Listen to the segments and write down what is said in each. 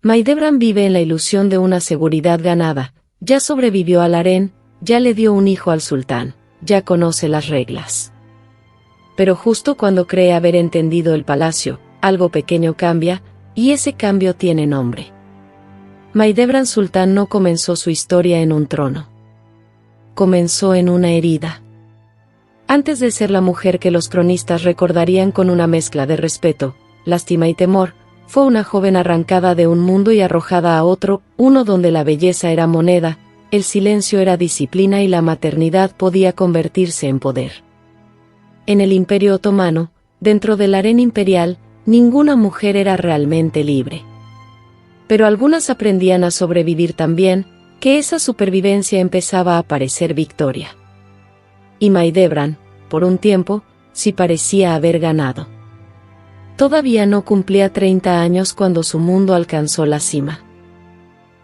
Maidebran vive en la ilusión de una seguridad ganada, ya sobrevivió al harén, ya le dio un hijo al sultán, ya conoce las reglas. Pero justo cuando cree haber entendido el palacio, algo pequeño cambia, y ese cambio tiene nombre. Maidebran Sultán no comenzó su historia en un trono. Comenzó en una herida. Antes de ser la mujer que los cronistas recordarían con una mezcla de respeto, lástima y temor, fue una joven arrancada de un mundo y arrojada a otro, uno donde la belleza era moneda, el silencio era disciplina y la maternidad podía convertirse en poder. En el Imperio Otomano, dentro del harén imperial, ninguna mujer era realmente libre. Pero algunas aprendían a sobrevivir tan bien, que esa supervivencia empezaba a parecer victoria. Y Maidebran, por un tiempo, sí parecía haber ganado. Todavía no cumplía 30 años cuando su mundo alcanzó la cima.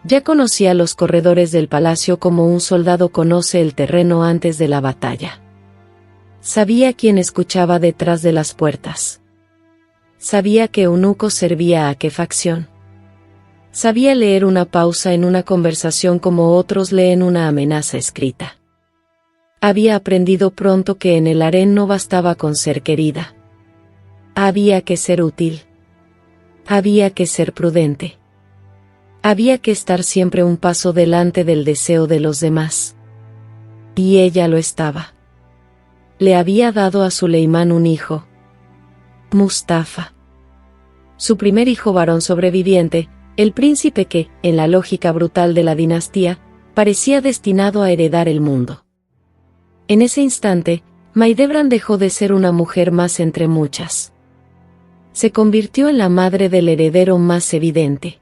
Ya conocía los corredores del palacio como un soldado conoce el terreno antes de la batalla. Sabía quién escuchaba detrás de las puertas. Sabía qué eunuco servía a qué facción. Sabía leer una pausa en una conversación como otros leen una amenaza escrita. Había aprendido pronto que en el harén no bastaba con ser querida. Había que ser útil. Había que ser prudente. Había que estar siempre un paso delante del deseo de los demás. Y ella lo estaba. Le había dado a Suleimán un hijo, Mustafa. Su primer hijo varón sobreviviente, el príncipe que, en la lógica brutal de la dinastía, parecía destinado a heredar el mundo. En ese instante, Maidebran dejó de ser una mujer más entre muchas. Se convirtió en la madre del heredero más evidente.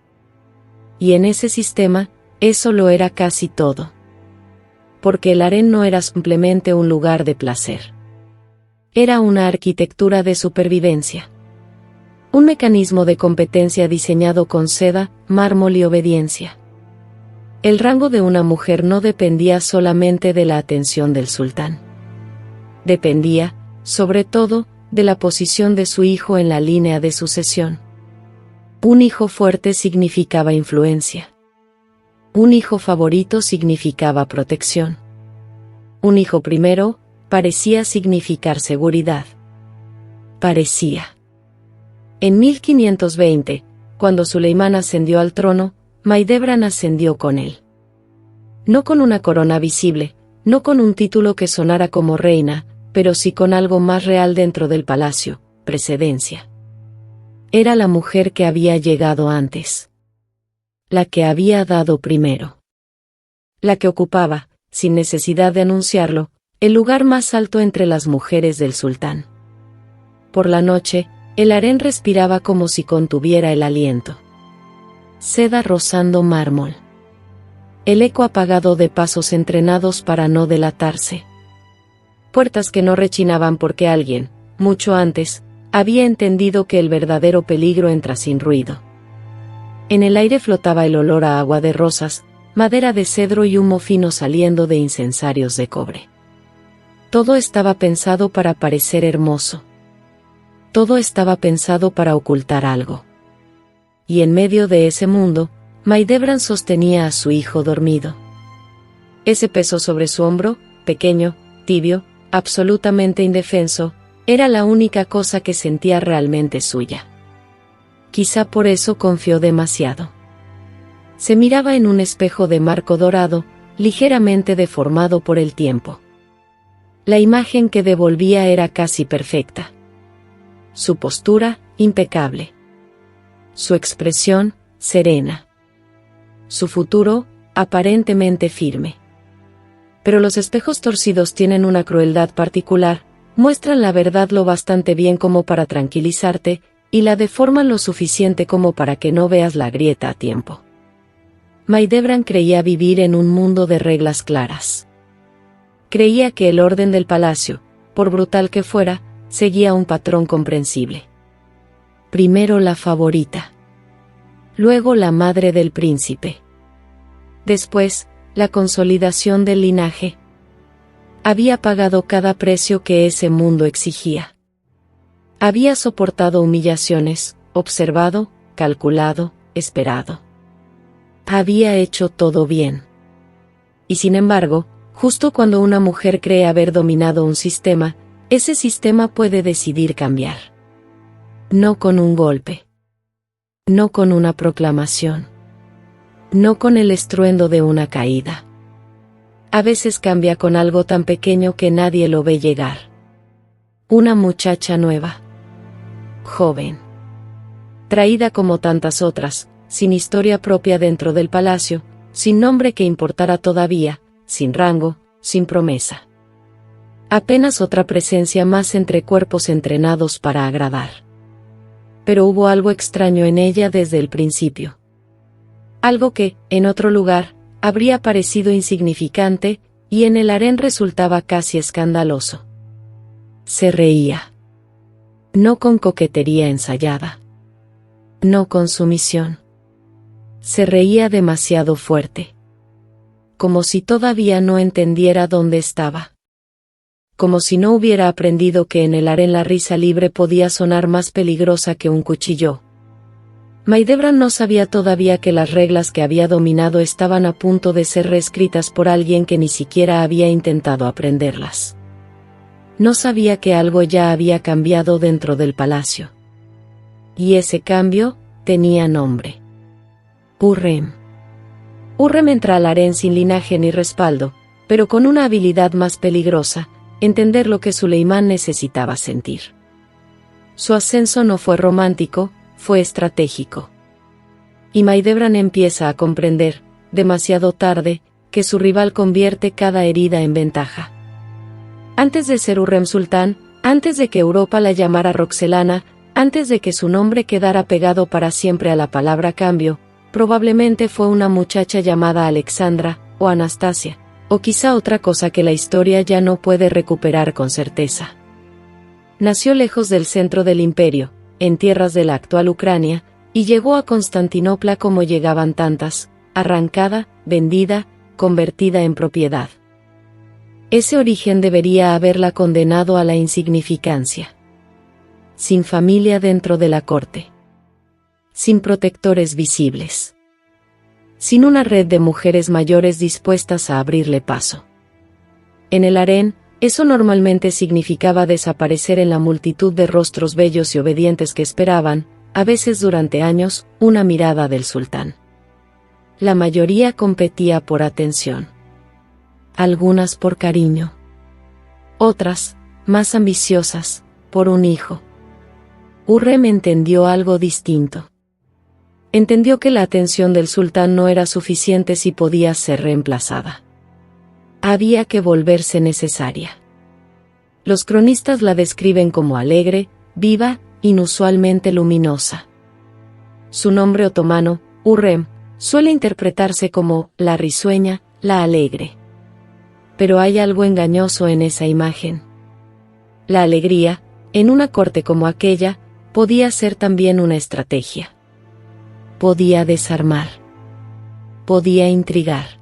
Y en ese sistema, eso lo era casi todo. Porque el harén no era simplemente un lugar de placer. Era una arquitectura de supervivencia. Un mecanismo de competencia diseñado con seda, mármol y obediencia. El rango de una mujer no dependía solamente de la atención del sultán. Dependía, sobre todo, de la posición de su hijo en la línea de sucesión. Un hijo fuerte significaba influencia. Un hijo favorito significaba protección. Un hijo primero, parecía significar seguridad. Parecía. En 1520, cuando Suleimán ascendió al trono, Maidebran ascendió con él. No con una corona visible, no con un título que sonara como reina, pero sí con algo más real dentro del palacio, precedencia. Era la mujer que había llegado antes. La que había dado primero. La que ocupaba, sin necesidad de anunciarlo, el lugar más alto entre las mujeres del sultán. Por la noche, el harén respiraba como si contuviera el aliento. Seda rozando mármol. El eco apagado de pasos entrenados para no delatarse. Puertas que no rechinaban porque alguien, mucho antes, había entendido que el verdadero peligro entra sin ruido. En el aire flotaba el olor a agua de rosas, madera de cedro y humo fino saliendo de incensarios de cobre. Todo estaba pensado para parecer hermoso. Todo estaba pensado para ocultar algo. Y en medio de ese mundo, Maidebran sostenía a su hijo dormido. Ese peso sobre su hombro, pequeño, tibio, absolutamente indefenso, era la única cosa que sentía realmente suya. Quizá por eso confió demasiado. Se miraba en un espejo de marco dorado, ligeramente deformado por el tiempo. La imagen que devolvía era casi perfecta. Su postura, impecable. Su expresión, serena. Su futuro, aparentemente firme. Pero los espejos torcidos tienen una crueldad particular, muestran la verdad lo bastante bien como para tranquilizarte, y la deforman lo suficiente como para que no veas la grieta a tiempo. Maidebran creía vivir en un mundo de reglas claras. Creía que el orden del palacio, por brutal que fuera, seguía un patrón comprensible. Primero la favorita. Luego la madre del príncipe. Después, la consolidación del linaje. Había pagado cada precio que ese mundo exigía. Había soportado humillaciones, observado, calculado, esperado. Había hecho todo bien. Y sin embargo, justo cuando una mujer cree haber dominado un sistema, ese sistema puede decidir cambiar. No con un golpe. No con una proclamación. No con el estruendo de una caída. A veces cambia con algo tan pequeño que nadie lo ve llegar. Una muchacha nueva. Joven. Traída como tantas otras, sin historia propia dentro del palacio, sin nombre que importara todavía, sin rango, sin promesa. Apenas otra presencia más entre cuerpos entrenados para agradar. Pero hubo algo extraño en ella desde el principio. Algo que, en otro lugar, habría parecido insignificante, y en el harén resultaba casi escandaloso. Se reía. No con coquetería ensayada. No con sumisión. Se reía demasiado fuerte. Como si todavía no entendiera dónde estaba. Como si no hubiera aprendido que en el harén la risa libre podía sonar más peligrosa que un cuchillo. Maidebran no sabía todavía que las reglas que había dominado estaban a punto de ser reescritas por alguien que ni siquiera había intentado aprenderlas. No sabía que algo ya había cambiado dentro del palacio. Y ese cambio tenía nombre. Hurrem. Hurrem entra al harén sin linaje ni respaldo, pero con una habilidad más peligrosa: entender lo que Suleimán necesitaba sentir. Su ascenso no fue romántico, fue estratégico. Y Maidebran empieza a comprender, demasiado tarde, que su rival convierte cada herida en ventaja. Antes de ser Hurrem Sultán, antes de que Europa la llamara Roxelana, antes de que su nombre quedara pegado para siempre a la palabra cambio, probablemente fue una muchacha llamada Alexandra, o Anastasia, o quizá otra cosa que la historia ya no puede recuperar con certeza. Nació lejos del centro del imperio, en tierras de la actual Ucrania, y llegó a Constantinopla como llegaban tantas, arrancada, vendida, convertida en propiedad. Ese origen debería haberla condenado a la insignificancia. Sin familia dentro de la corte. Sin protectores visibles. Sin una red de mujeres mayores dispuestas a abrirle paso. En el harén, eso normalmente significaba desaparecer en la multitud de rostros bellos y obedientes que esperaban, a veces durante años, una mirada del sultán. La mayoría competía por atención. Algunas por cariño. Otras, más ambiciosas, por un hijo. Hurrem entendió algo distinto. Entendió que la atención del sultán no era suficiente si podía ser reemplazada. Había que volverse necesaria. Los cronistas la describen como alegre, viva, inusualmente luminosa. Su nombre otomano, Hurrem, suele interpretarse como la risueña, la alegre. Pero hay algo engañoso en esa imagen. La alegría, en una corte como aquella, podía ser también una estrategia. Podía desarmar. Podía intrigar.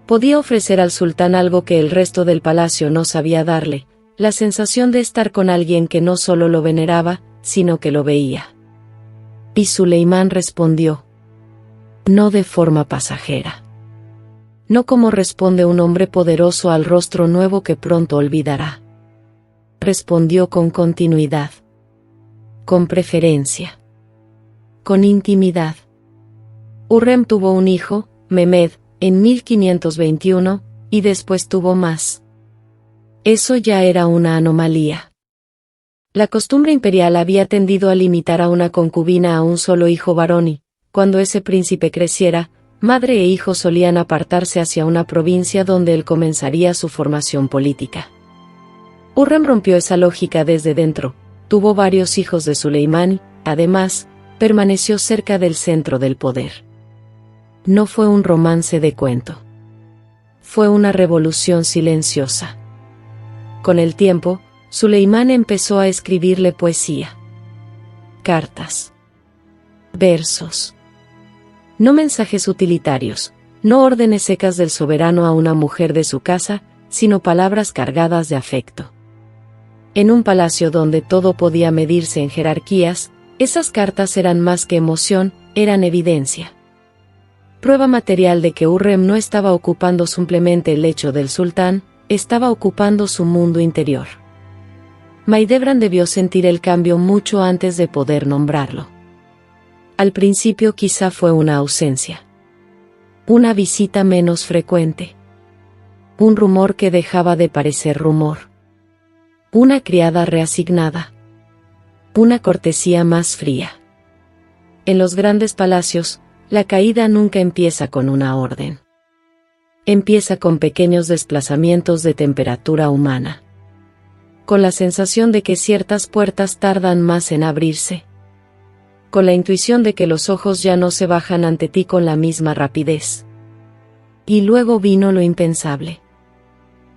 Podía ofrecer al sultán algo que el resto del palacio no sabía darle, la sensación de estar con alguien que no solo lo veneraba, sino que lo veía. Y Suleimán respondió. No de forma pasajera. No como responde un hombre poderoso al rostro nuevo que pronto olvidará. Respondió con continuidad. Con preferencia. Con intimidad. Hurrem tuvo un hijo, Mehmed, en 1521, y después tuvo más. Eso ya era una anomalía. La costumbre imperial había tendido a limitar a una concubina a un solo hijo varón y, cuando ese príncipe creciera, madre e hijo solían apartarse hacia una provincia donde él comenzaría su formación política. Hurrem rompió esa lógica desde dentro, tuvo varios hijos de Suleimán y, además, permaneció cerca del centro del poder. No fue un romance de cuento. Fue una revolución silenciosa. Con el tiempo, Suleimán empezó a escribirle poesía. Cartas. Versos. No mensajes utilitarios, no órdenes secas del soberano a una mujer de su casa, sino palabras cargadas de afecto. En un palacio donde todo podía medirse en jerarquías, esas cartas eran más que emoción, eran evidencia. prueba material de que Hürrem no estaba ocupando simplemente el lecho del sultán, estaba ocupando su mundo interior. Mahidevran debió sentir el cambio mucho antes de poder nombrarlo. Al principio quizá fue una ausencia. Una visita menos frecuente. Un rumor que dejaba de parecer rumor. Una criada reasignada. Una cortesía más fría. En los grandes palacios, la caída nunca empieza con una orden. Empieza con pequeños desplazamientos de temperatura humana. Con la sensación de que ciertas puertas tardan más en abrirse. Con la intuición de que los ojos ya no se bajan ante ti con la misma rapidez. Y luego vino lo impensable.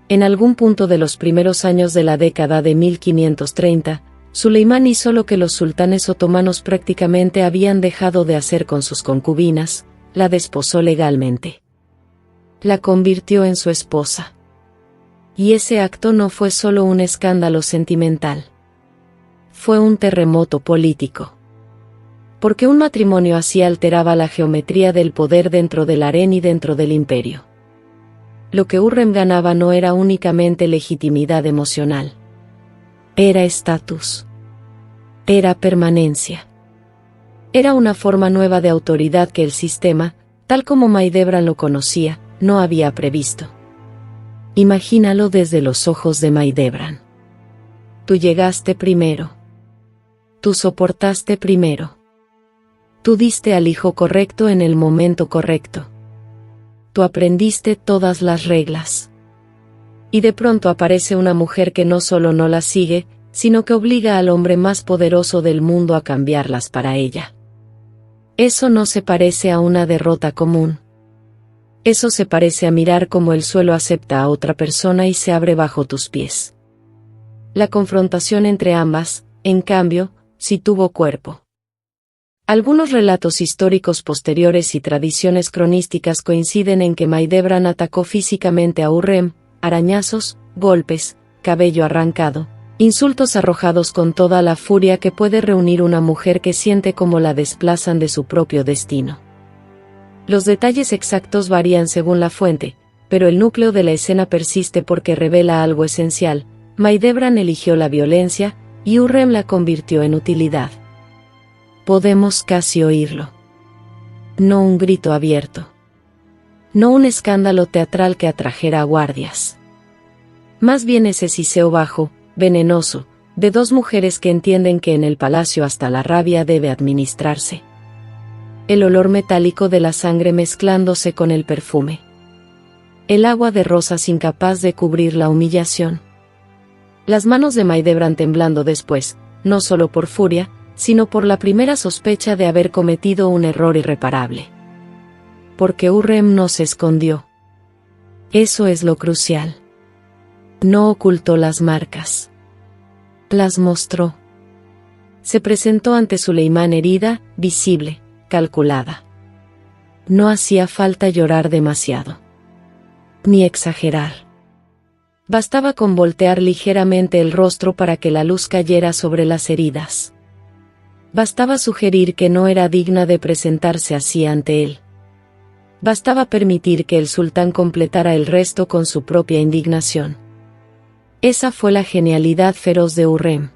En algún punto de los primeros años de la década de 1530, Suleimán hizo lo que los sultanes otomanos prácticamente habían dejado de hacer con sus concubinas: la desposó legalmente. La convirtió en su esposa. Y ese acto no fue solo un escándalo sentimental. Fue un terremoto político. Porque un matrimonio así alteraba la geometría del poder dentro del harén y dentro del imperio. Lo que Hürrem ganaba no era únicamente legitimidad emocional. Era estatus. Era permanencia. Era una forma nueva de autoridad que el sistema, tal como Mahidevran lo conocía, no había previsto. Imagínalo desde los ojos de Mahidevran. Tú llegaste primero. Tú soportaste primero. Tú diste al hijo correcto en el momento correcto. Tú aprendiste todas las reglas. Y de pronto aparece una mujer que no solo no las sigue, sino que obliga al hombre más poderoso del mundo a cambiarlas para ella. Eso no se parece a una derrota común. Eso se parece a mirar cómo el suelo acepta a otra persona y se abre bajo tus pies. La confrontación entre ambas, en cambio, sí tuvo cuerpo. Algunos relatos históricos posteriores y tradiciones cronísticas coinciden en que Mahidevran atacó físicamente a Hürrem: arañazos, golpes, cabello arrancado, insultos arrojados con toda la furia que puede reunir una mujer que siente cómo la desplazan de su propio destino. Los detalles exactos varían según la fuente, pero el núcleo de la escena persiste porque revela algo esencial: Mahidevran eligió la violencia, y Hürrem la convirtió en utilidad. Podemos casi oírlo. No un grito abierto. No un escándalo teatral que atrajera a guardias. Más bien ese siseo bajo, venenoso, de dos mujeres que entienden que en el palacio hasta la rabia debe administrarse. El olor metálico de la sangre mezclándose con el perfume. El agua de rosas incapaz de cubrir la humillación. Las manos de Mahidevran temblando después, no solo por furia, sino por la primera sospecha de haber cometido un error irreparable. Porque Hürrem no se escondió. Eso es lo crucial. No ocultó las marcas. Las mostró. Se presentó ante Suleimán herida, visible, calculada. No hacía falta llorar demasiado. Ni exagerar. Bastaba con voltear ligeramente el rostro para que la luz cayera sobre las heridas. Bastaba sugerir que no era digna de presentarse así ante él. Bastaba permitir que el sultán completara el resto con su propia indignación. Esa fue la genialidad feroz de Hürrem.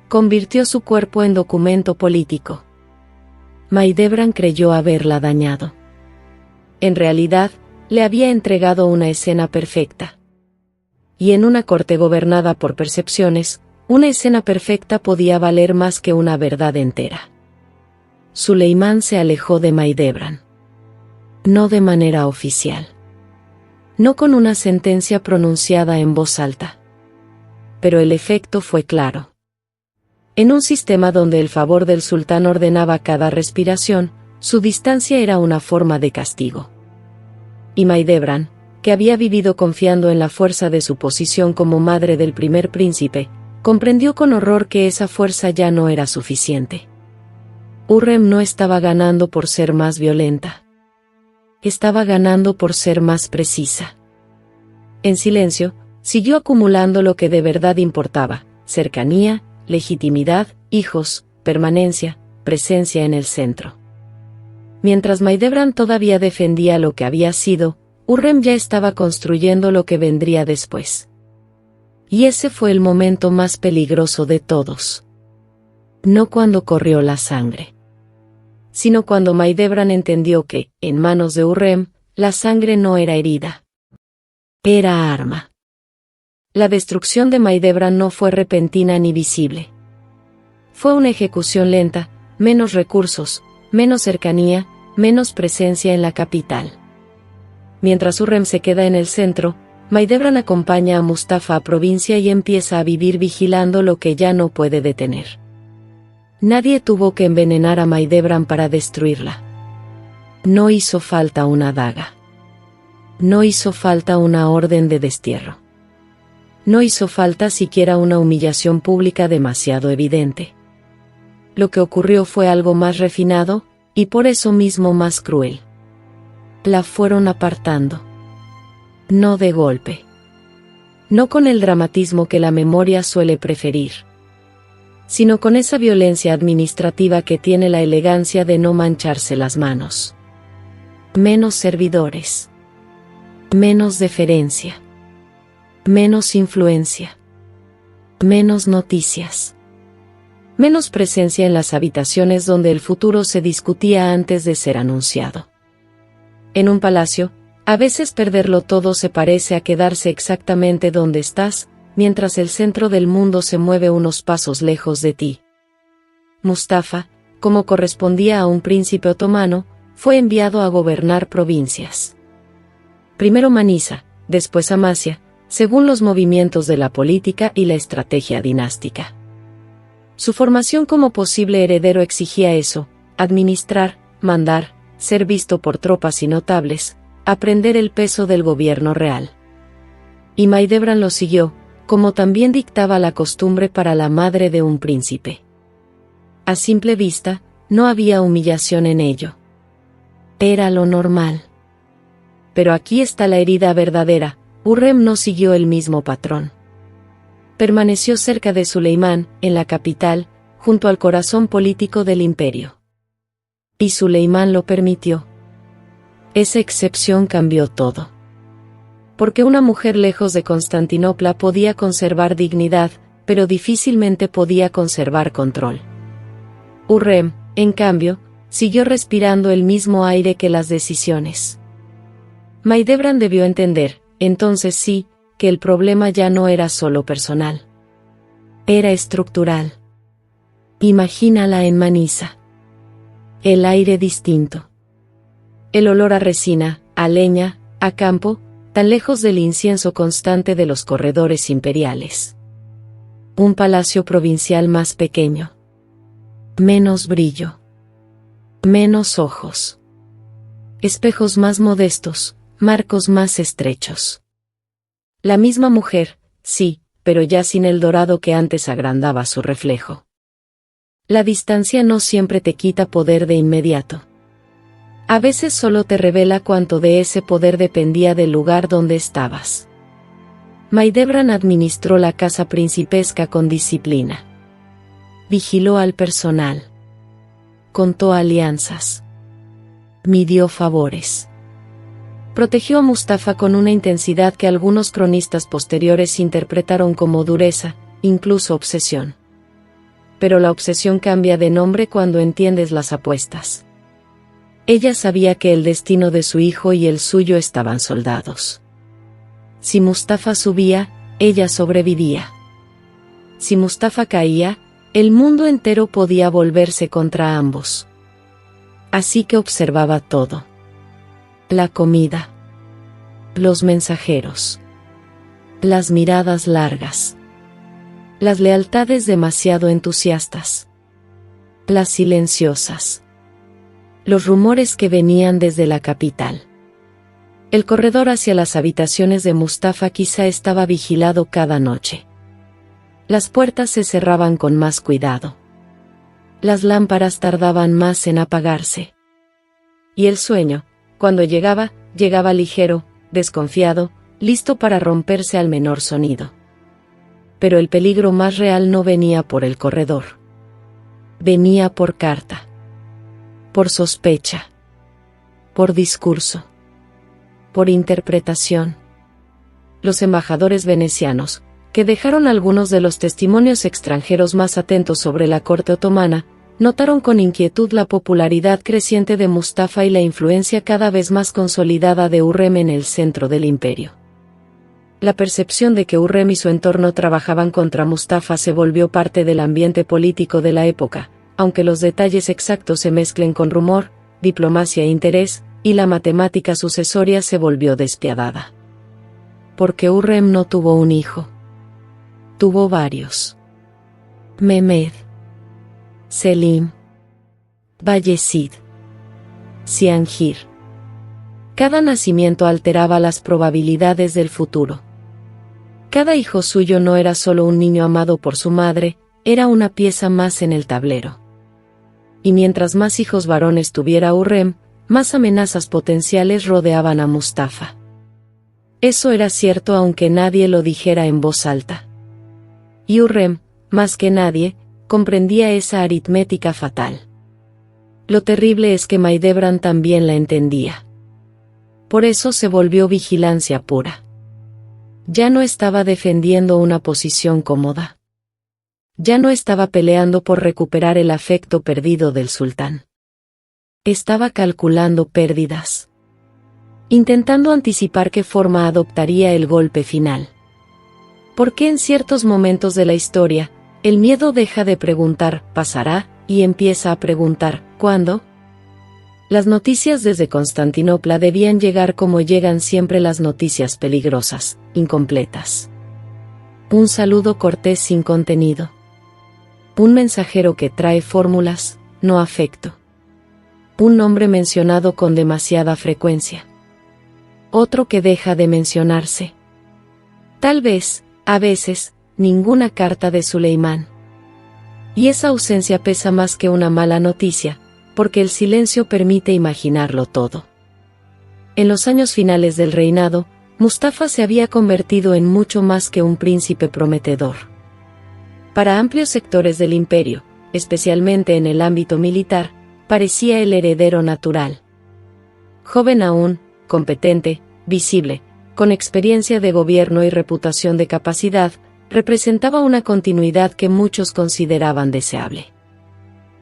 Convirtió su cuerpo en documento político. Mahidevran creyó haberla dañado. En realidad, le había entregado una escena perfecta. Y en una corte gobernada por percepciones, una escena perfecta podía valer más que una verdad entera. Suleimán se alejó de Mahidevran. No de manera oficial. No con una sentencia pronunciada en voz alta. Pero el efecto fue claro. En un sistema donde el favor del sultán ordenaba cada respiración, su distancia era una forma de castigo. Y Mahidevran, que había vivido confiando en la fuerza de su posición como madre del primer príncipe, comprendió con horror que esa fuerza ya no era suficiente. Hürrem no estaba ganando por ser más violenta. Estaba ganando por ser más precisa. En silencio, siguió acumulando lo que de verdad importaba: cercanía, legitimidad, hijos, permanencia, presencia en el centro. Mientras Maidebran todavía defendía lo que había sido, Hurrem ya estaba construyendo lo que vendría después. Y ese fue el momento más peligroso de todos. No cuando corrió la sangre, sino cuando Maidebran entendió que, en manos de Hurrem, la sangre no era herida. Era arma. La destrucción de Maidebran no fue repentina ni visible. Fue una ejecución lenta, menos recursos, menos cercanía, menos presencia en la capital. Mientras Hurrem se queda en el centro, Maidebran acompaña a Mustafa a provincia y empieza a vivir vigilando lo que ya no puede detener. Nadie tuvo que envenenar a Maidebran para destruirla. No hizo falta una daga. No hizo falta una orden de destierro. No hizo falta siquiera una humillación pública demasiado evidente. Lo que ocurrió fue algo más refinado, y por eso mismo más cruel. La fueron apartando. No de golpe. No con el dramatismo que la memoria suele preferir, sino con esa violencia administrativa que tiene la elegancia de no mancharse las manos. Menos servidores. Menos deferencia. Menos influencia. Menos noticias. Menos presencia en las habitaciones donde el futuro se discutía antes de ser anunciado. En un palacio, a veces perderlo todo se parece a quedarse exactamente donde estás, mientras el centro del mundo se mueve unos pasos lejos de ti. Mustafa, como correspondía a un príncipe otomano, fue enviado a gobernar provincias. Primero Manisa, después Amasya, según los movimientos de la política y la estrategia dinástica. Su formación como posible heredero exigía eso: administrar, mandar, ser visto por tropas y notables, aprender el peso del gobierno real. Y Maidebran lo siguió, como también dictaba la costumbre para la madre de un príncipe. A simple vista, no había humillación en ello. Era lo normal. Pero aquí está la herida verdadera: Hurrem no siguió el mismo patrón. Permaneció cerca de Suleimán, en la capital, junto al corazón político del imperio. Y Suleimán lo permitió. Esa excepción cambió todo. Porque una mujer lejos de Constantinopla podía conservar dignidad, pero difícilmente podía conservar control. Hurrem, en cambio, siguió respirando el mismo aire que las decisiones. Maidebran debió entender, entonces sí, que el problema ya no era solo personal. Era estructural. Imagínala en Manisa. El aire distinto. El olor a resina, a leña, a campo, tan lejos del incienso constante de los corredores imperiales. Un palacio provincial más pequeño. Menos brillo. Menos ojos. Espejos más modestos, marcos más estrechos. La misma mujer, sí, pero ya sin el dorado que antes agrandaba su reflejo. La distancia no siempre te quita poder de inmediato. A veces solo te revela cuánto de ese poder dependía del lugar donde estabas. Maidebran administró la casa principesca con disciplina. Vigiló al personal. Contó alianzas. Midió favores. Protegió a Mustafa con una intensidad que algunos cronistas posteriores interpretaron como dureza, incluso obsesión. Pero la obsesión cambia de nombre cuando entiendes las apuestas. Ella sabía que el destino de su hijo y el suyo estaban soldados. Si Mustafa subía, ella sobrevivía. Si Mustafa caía, el mundo entero podía volverse contra ambos. Así que observaba todo. La comida. Los mensajeros. Las miradas largas. Las lealtades demasiado entusiastas. Las silenciosas. Los rumores que venían desde la capital. El corredor hacia las habitaciones de Mustafa quizá estaba vigilado cada noche. Las puertas se cerraban con más cuidado. Las lámparas tardaban más en apagarse. Y el sueño, cuando llegaba, llegaba ligero, desconfiado, listo para romperse al menor sonido. Pero el peligro más real no venía por el corredor. Venía por carta. Por sospecha. por discurso, por interpretación. Los embajadores venecianos, que dejaron algunos de los testimonios extranjeros más atentos sobre la corte otomana, notaron con inquietud la popularidad creciente de Mustafa y la influencia cada vez más consolidada de Hürrem en el centro del imperio. La percepción de que Hürrem y su entorno trabajaban contra Mustafa se volvió parte del ambiente político de la época, aunque los detalles exactos se mezclen con rumor, diplomacia e interés, y la matemática sucesoria se volvió despiadada. Porque Hürrem no tuvo un hijo. Tuvo varios. Mehmed, Selim, Bayezid, Cihangir. Cada nacimiento alteraba las probabilidades del futuro. Cada hijo suyo no era solo un niño amado por su madre, era una pieza más en el tablero. Y mientras más hijos varones tuviera Hürrem, más amenazas potenciales rodeaban a Mustafa. Eso era cierto aunque nadie lo dijera en voz alta. Y Hürrem, más que nadie, comprendía esa aritmética fatal. Lo terrible es que Mahidevran también la entendía. Por eso se volvió vigilancia pura. Ya no estaba defendiendo una posición cómoda. Ya no estaba peleando por recuperar el afecto perdido del sultán. Estaba calculando pérdidas. Intentando anticipar qué forma adoptaría el golpe final. Porque en ciertos momentos de la historia, el miedo deja de preguntar, ¿pasará?, y empieza a preguntar, ¿cuándo? Las noticias desde Constantinopla debían llegar como llegan siempre las noticias peligrosas, incompletas. Un saludo cortés sin contenido. Un mensajero que trae fórmulas, no afecto. Un nombre mencionado con demasiada frecuencia. Otro que deja de mencionarse. Tal vez, a veces, ninguna carta de Suleimán. Y esa ausencia pesa más que una mala noticia, porque el silencio permite imaginarlo todo. En los años finales del reinado, Mustafa se había convertido en mucho más que un príncipe prometedor. Para amplios sectores del imperio, especialmente en el ámbito militar, parecía el heredero natural. Joven aún, competente, visible, con experiencia de gobierno y reputación de capacidad, representaba una continuidad que muchos consideraban deseable.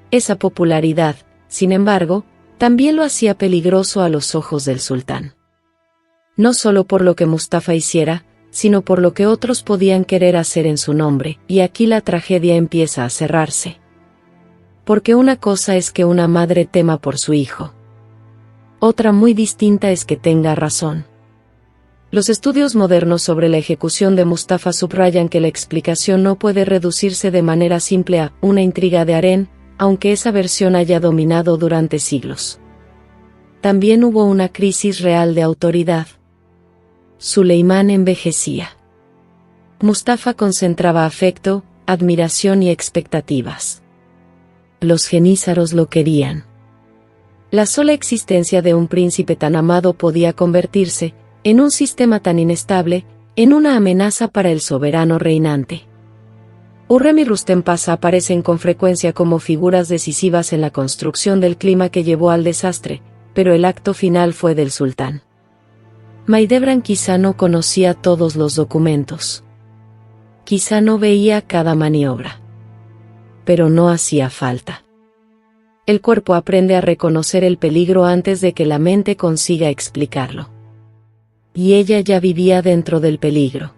Esa popularidad, sin embargo, también lo hacía peligroso a los ojos del sultán. No solo por lo que Mustafa hiciera, sino por lo que otros podían querer hacer en su nombre, y aquí la tragedia empieza a cerrarse. Porque una cosa es que una madre tema por su hijo. Otra muy distinta es que tenga razón. Los estudios modernos sobre la ejecución de Mustafa subrayan que la explicación no puede reducirse de manera simple a una intriga de harén, aunque esa versión haya dominado durante siglos. También hubo una crisis real de autoridad. Suleimán envejecía. Mustafa concentraba afecto, admiración y expectativas. Los genízaros lo querían. La sola existencia de un príncipe tan amado podía convertirse, en un sistema tan inestable, en una amenaza para el soberano reinante. Hürrem y Rustem Pasha aparecen con frecuencia como figuras decisivas en la construcción del clima que llevó al desastre, pero el acto final fue del sultán. Mahidevran quizá no conocía todos los documentos. Quizá no veía cada maniobra. Pero no hacía falta. El cuerpo aprende a reconocer el peligro antes de que la mente consiga explicarlo. Y ella ya vivía dentro del peligro.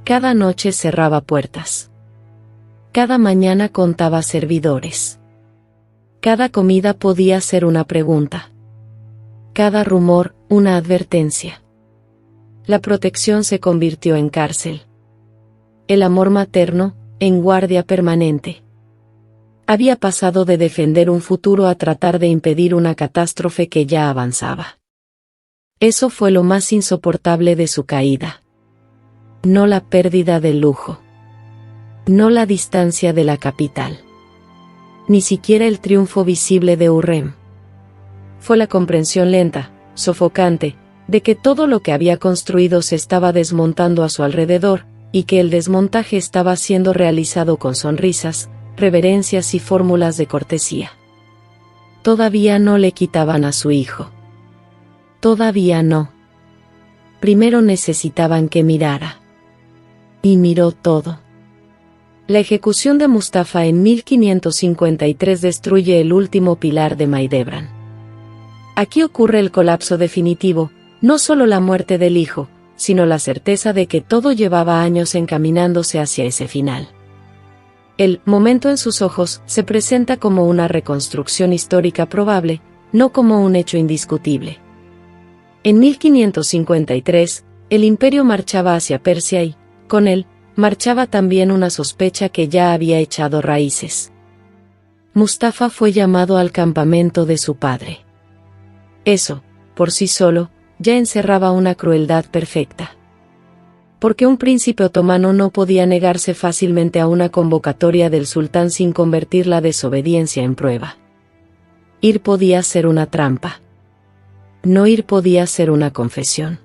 Cada noche cerraba puertas. Cada mañana contaba servidores. Cada comida podía ser una pregunta. Cada rumor, una advertencia. La protección se convirtió en cárcel. El amor materno, en guardia permanente. Había pasado de defender un futuro a tratar de impedir una catástrofe que ya avanzaba. Eso fue lo más insoportable de su caída. No la pérdida del lujo. No la distancia de la capital. Ni siquiera el triunfo visible de Hürrem. Fue la comprensión lenta, sofocante, de que todo lo que había construido se estaba desmontando a su alrededor, y que el desmontaje estaba siendo realizado con sonrisas, reverencias y fórmulas de cortesía. Todavía no le quitaban a su hijo. Todavía no. Primero necesitaban que mirara. Y miró todo. La ejecución de Mustafa en 1553 destruye el último pilar de Mahidevran. Aquí ocurre el colapso definitivo, no solo la muerte del hijo, sino la certeza de que todo llevaba años encaminándose hacia ese final. El momento en sus ojos se presenta como una reconstrucción histórica probable, no como un hecho indiscutible. En 1553, el imperio marchaba hacia Persia y, con él, marchaba también una sospecha que ya había echado raíces. Mustafa fue llamado al campamento de su padre. Eso, por sí solo, ya encerraba una crueldad perfecta. Porque un príncipe otomano no podía negarse fácilmente a una convocatoria del sultán sin convertir la desobediencia en prueba. Ir podía ser una trampa. No ir podía ser una confesión.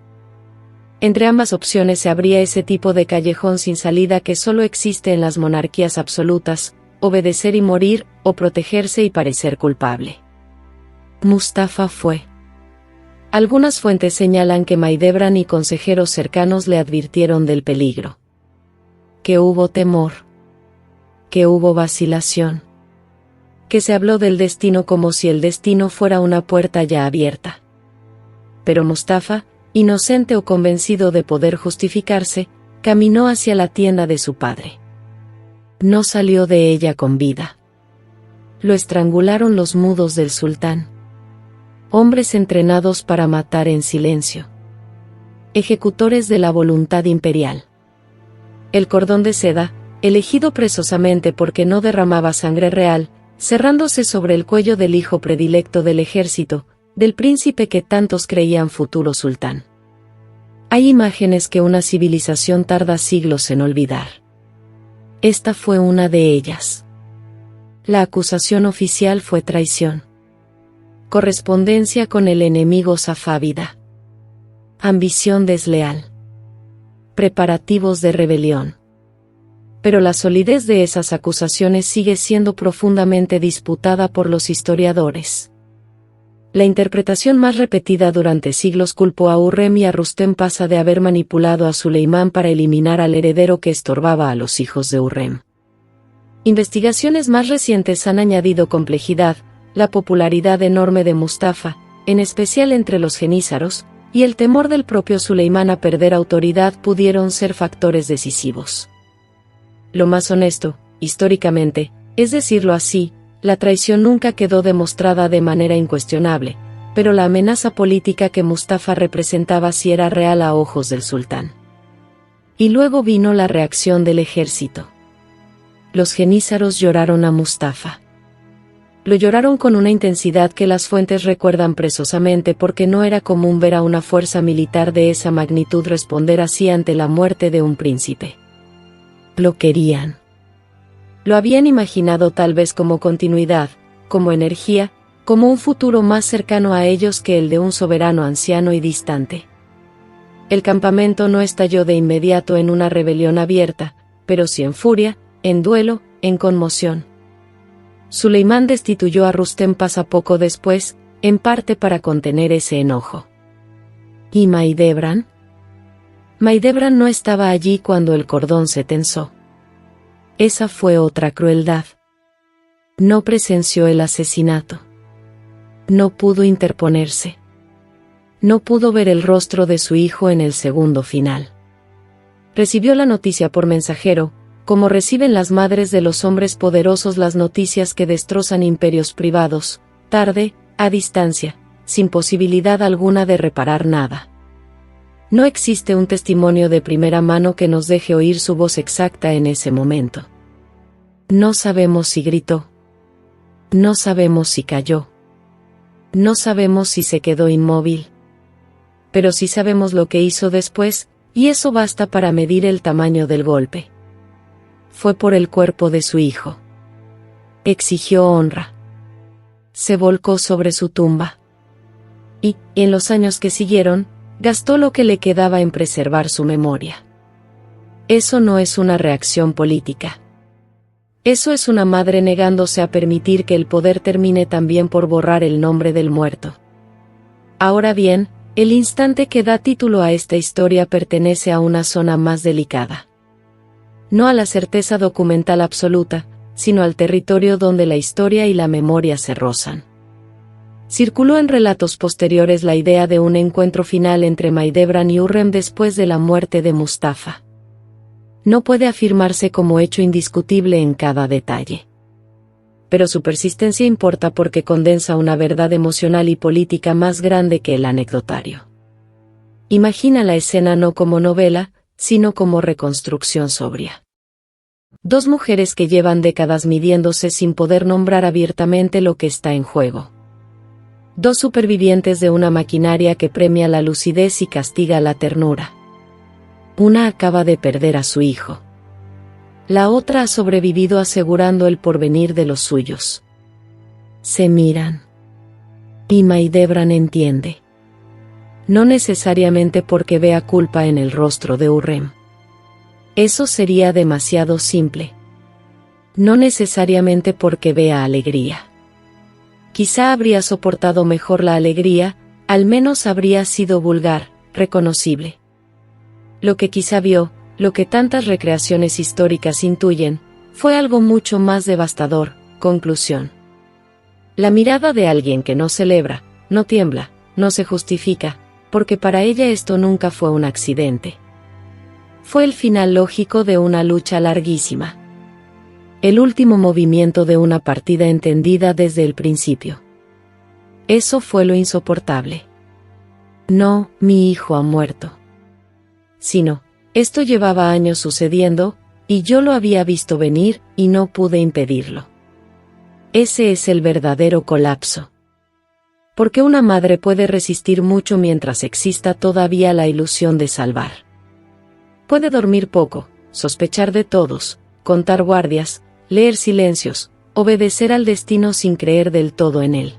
Entre ambas opciones se abría ese tipo de callejón sin salida que solo existe en las monarquías absolutas: obedecer y morir, o protegerse y parecer culpable. Mustafa fue. Algunas fuentes señalan que Mahidevran y consejeros cercanos le advirtieron del peligro. Que hubo temor. Que hubo vacilación. Que se habló del destino como si el destino fuera una puerta ya abierta. Pero Mustafa, inocente o convencido de poder justificarse, caminó hacia la tienda de su padre. No salió de ella con vida. Lo estrangularon los mudos del sultán. Hombres entrenados para matar en silencio. Ejecutores de la voluntad imperial. El cordón de seda, elegido precisamente porque no derramaba sangre real, cerrándose sobre el cuello del hijo predilecto del ejército, del príncipe que tantos creían futuro sultán. Hay imágenes que una civilización tarda siglos en olvidar. Esta fue una de ellas. La acusación oficial fue traición. Correspondencia con el enemigo safávida. Ambición desleal. Preparativos de rebelión. Pero la solidez de esas acusaciones sigue siendo profundamente disputada por los historiadores. La interpretación más repetida durante siglos culpó a Hurrem y a Rustem pasa de haber manipulado a Suleimán para eliminar al heredero que estorbaba a los hijos de Hurrem. Investigaciones más recientes han añadido complejidad, la popularidad enorme de Mustafa, en especial entre los genízaros, y el temor del propio Suleimán a perder autoridad pudieron ser factores decisivos. Lo más honesto, históricamente, es decirlo así, la traición nunca quedó demostrada de manera incuestionable, pero la amenaza política que Mustafa representaba sí era real a ojos del sultán. Y luego vino la reacción del ejército. Los genízaros lloraron a Mustafa. Lo lloraron con una intensidad que las fuentes recuerdan precisamente porque no era común ver a una fuerza militar de esa magnitud responder así ante la muerte de un príncipe. Lo querían. Lo habían imaginado tal vez como continuidad, como energía, como un futuro más cercano a ellos que el de un soberano anciano y distante. El campamento no estalló de inmediato en una rebelión abierta, pero sí en furia, en duelo, en conmoción. Suleimán destituyó a Rustem Pasha poco después, en parte para contener ese enojo. ¿Y Mahidevran? Mahidevran no estaba allí cuando el cordón se tensó. Esa fue otra crueldad. No presenció el asesinato. No pudo interponerse. No pudo ver el rostro de su hijo en el segundo final. Recibió la noticia por mensajero, como reciben las madres de los hombres poderosos las noticias que destrozan imperios privados, tarde, a distancia, sin posibilidad alguna de reparar nada. No existe un testimonio de primera mano que nos deje oír su voz exacta en ese momento. No sabemos si gritó. No sabemos si cayó. No sabemos si se quedó inmóvil. Pero sí sabemos lo que hizo después, y eso basta para medir el tamaño del golpe. Fue por el cuerpo de su hijo. Exigió honra. Se volcó sobre su tumba. Y, en los años que siguieron, gastó lo que le quedaba en preservar su memoria. Eso no es una reacción política. Eso es una madre negándose a permitir que el poder termine también por borrar el nombre del muerto. Ahora bien, El instante que da título a esta historia pertenece a una zona más delicada. No a la certeza documental absoluta, sino al territorio donde la historia y la memoria se rozan. Circuló en relatos posteriores la idea de un encuentro final entre Mahidevran y Hürrem después de la muerte de Mustafa. No puede afirmarse como hecho indiscutible en cada detalle. Pero su persistencia importa porque condensa una verdad emocional y política más grande que el anecdotario. Imagina la escena no como novela, sino como reconstrucción sobria. Dos mujeres que llevan décadas midiéndose sin poder nombrar abiertamente lo que está en juego. Dos supervivientes de una maquinaria que premia la lucidez y castiga la ternura. Una acaba de perder a su hijo. La otra ha sobrevivido asegurando el porvenir de los suyos. Se miran. Y Mahidevran entiende. No necesariamente porque vea culpa en el rostro de Hürrem. Eso sería demasiado simple. No necesariamente porque vea alegría. Quizá habría soportado mejor la alegría, al menos habría sido vulgar, reconocible. Lo que quizá vio, lo que tantas recreaciones históricas intuyen, fue algo mucho más devastador. Conclusión. La mirada de alguien que no celebra, no tiembla, no se justifica, porque para ella esto nunca fue un accidente. Fue el final lógico de una lucha larguísima. El último movimiento de una partida entendida desde el principio. Eso fue lo insoportable. No, mi hijo ha muerto. Sino, esto llevaba años sucediendo, y yo lo había visto venir, y no pude impedirlo. Ese es el verdadero colapso. Porque una madre puede resistir mucho mientras exista todavía la ilusión de salvar. Puede dormir poco, sospechar de todos, contar guardias, leer silencios, obedecer al destino sin creer del todo en él.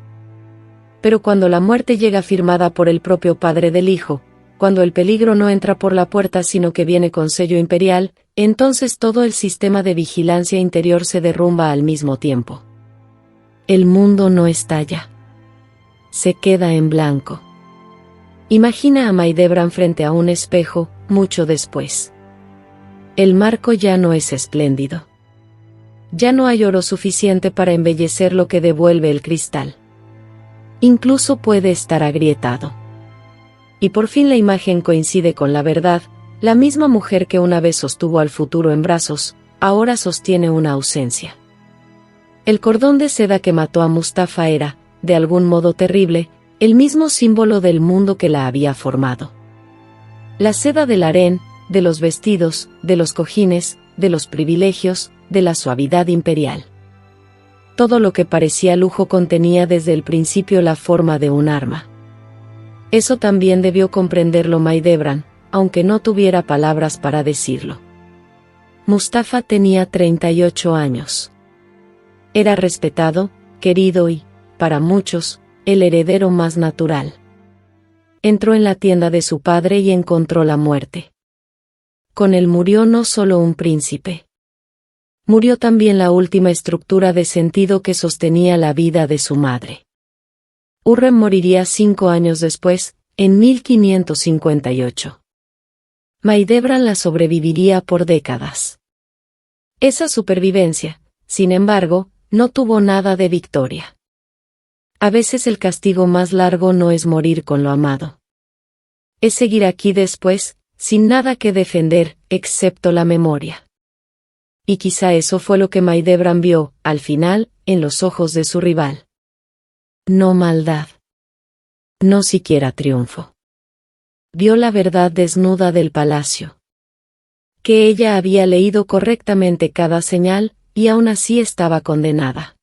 Pero cuando la muerte llega firmada por el propio padre del hijo, cuando el peligro no entra por la puerta sino que viene con sello imperial, entonces todo el sistema de vigilancia interior se derrumba al mismo tiempo. El mundo no estalla. Se queda en blanco. Imagina a Mahidevran frente a un espejo, mucho después. El marco ya no es espléndido. Ya no hay oro suficiente para embellecer lo que devuelve el cristal. Incluso puede estar agrietado. Y por fin la imagen coincide con la verdad, la misma mujer que una vez sostuvo al futuro en brazos, ahora sostiene una ausencia. El cordón de seda que mató a Mustafa era, de algún modo terrible, el mismo símbolo del mundo que la había formado. La seda del harén, de los vestidos, de los cojines, de los privilegios, de la suavidad imperial. Todo lo que parecía lujo contenía desde el principio la forma de un arma. Eso también debió comprenderlo Mahidevran, aunque no tuviera palabras para decirlo. Mustafa tenía 38 años. Era respetado, querido y, para muchos, el heredero más natural. Entró en la tienda de su padre y encontró la muerte. Con él murió no solo un príncipe. Murió también la última estructura de sentido que sostenía la vida de su madre. Hürrem moriría 5 años después, en 1558. Mahidevran la sobreviviría por décadas. Esa supervivencia, sin embargo, no tuvo nada de victoria. A veces el castigo más largo no es morir con lo amado. Es seguir aquí después, sin nada que defender, excepto la memoria. Y quizá eso fue lo que Mahidevran vio, al final, en los ojos de su rival. No maldad. No siquiera triunfo. Vio la verdad desnuda del palacio. Que ella había leído correctamente cada señal, y aún así estaba condenada.